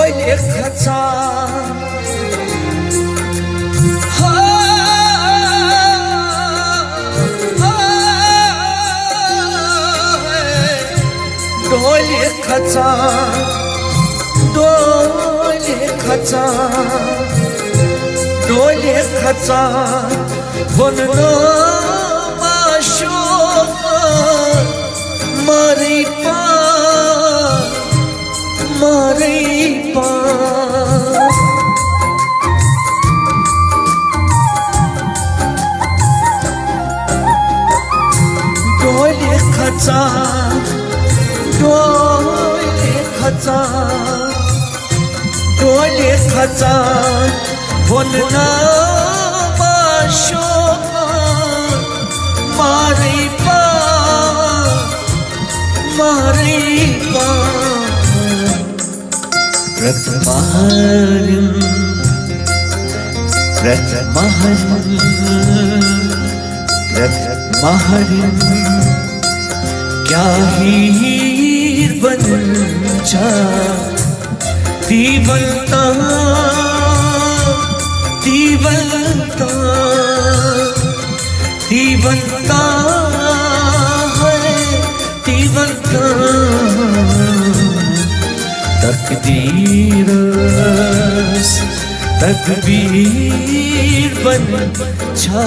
लेखाचा लेखाचा लेखाचा बनलो माशोक मारी पा लेखाचा बनना माशोक मारी पा प्रथमहरिं क्या हीर बन जा दीवलता है दीवलता तकदीर बन जा।